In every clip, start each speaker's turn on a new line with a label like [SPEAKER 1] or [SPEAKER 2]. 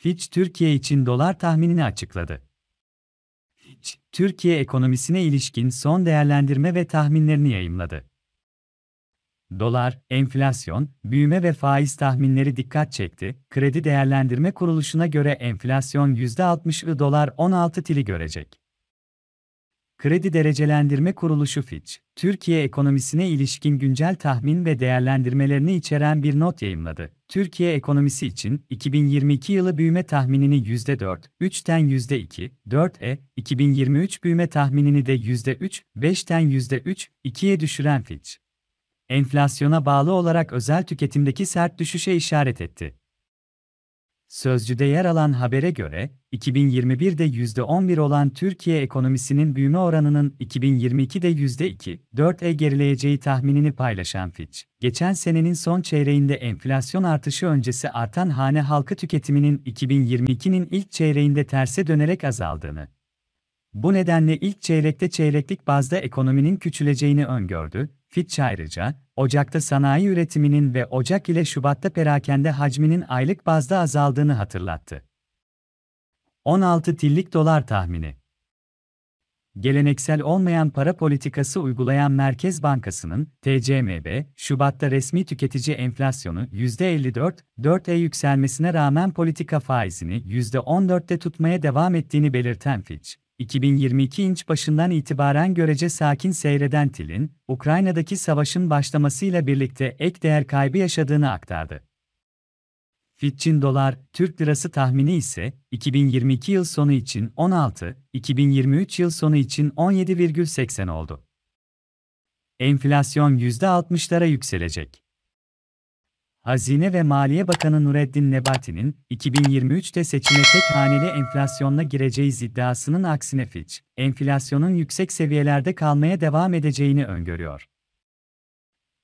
[SPEAKER 1] Fitch Türkiye için dolar tahminini açıkladı. Fitch, Türkiye ekonomisine ilişkin son değerlendirme ve tahminlerini yayımladı. Dolar, enflasyon, büyüme ve faiz tahminleri dikkat çekti. Kredi Değerlendirme Kuruluşu'na göre enflasyon %60'ı dolar 16 tili görecek. Kredi Derecelendirme Kuruluşu Fitch, Türkiye ekonomisine ilişkin güncel tahmin ve değerlendirmelerini içeren bir not yayımladı. Türkiye ekonomisi için 2022 yılı büyüme tahminini %4,3'ten %2, 2023 büyüme tahminini de %3,5'ten %3,2'ye düşüren Fitch, enflasyona bağlı olarak özel tüketimdeki sert düşüşe işaret etti. Sözcü'de yer alan habere göre, 2021'de %11 olan Türkiye ekonomisinin büyüme oranının 2022'de %2,4'e gerileyeceği tahminini paylaşan Fitch, geçen senenin son çeyreğinde enflasyon artışı öncesi artan hane halkı tüketiminin 2022'nin ilk çeyreğinde terse dönerek azaldığını, bu nedenle ilk çeyrekte çeyreklik bazda ekonominin küçüleceğini öngördü. Fitch ayrıca, Ocak'ta sanayi üretiminin ve Ocak ile Şubat'ta perakende hacminin aylık bazda azaldığını hatırlattı. 16 tillik dolar tahmini. Geleneksel olmayan para politikası uygulayan Merkez Bankası'nın, TCMB, Şubat'ta resmi tüketici enflasyonu %54,4'e yükselmesine rağmen politika faizini %14'te tutmaya devam ettiğini belirten Fitch, 2022 inç başından itibaren görece sakin seyreden TL'in, Ukrayna'daki savaşın başlamasıyla birlikte ek değer kaybı yaşadığını aktardı. Fitch'in dolar-Türk lirası tahmini ise, 2022 yıl sonu için 16, 2023 yıl sonu için 17,80 oldu. Enflasyon %60'lara yükselecek. Hazine ve Maliye Bakanı Nureddin Nebati'nin, 2023'te seçime tek haneli enflasyonla gireceğiz iddiasının aksine Fitch, enflasyonun yüksek seviyelerde kalmaya devam edeceğini öngörüyor.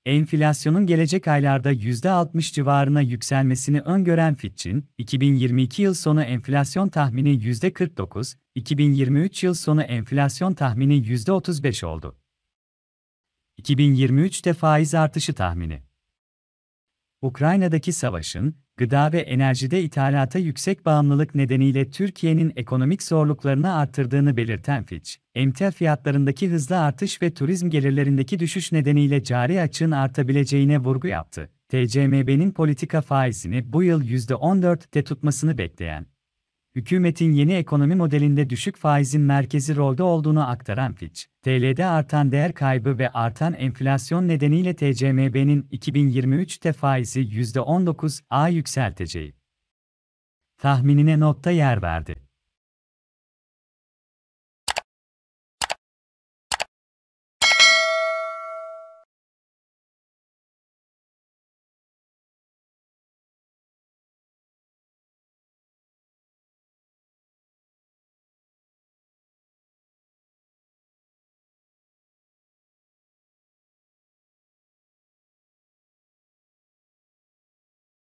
[SPEAKER 1] Enflasyonun gelecek aylarda %60 civarına yükselmesini öngören Fitch'in, 2022 yıl sonu enflasyon tahmini %49, 2023 yıl sonu enflasyon tahmini %35 oldu. 2023'te faiz artışı tahmini. Ukrayna'daki savaşın, gıda ve enerjide ithalata yüksek bağımlılık nedeniyle Türkiye'nin ekonomik zorluklarını arttırdığını belirten Fitch, emtia fiyatlarındaki hızlı artış ve turizm gelirlerindeki düşüş nedeniyle cari açığın artabileceğine vurgu yaptı. TCMB'nin politika faizini bu yıl %14'te tutmasını bekleyen, hükümetin yeni ekonomi modelinde düşük faizin merkezi rolde olduğunu aktaran Fitch, TL'de artan değer kaybı ve artan enflasyon nedeniyle TCMB'nin 2023'te faizi %19'a yükselteceği tahminine notta yer verdi.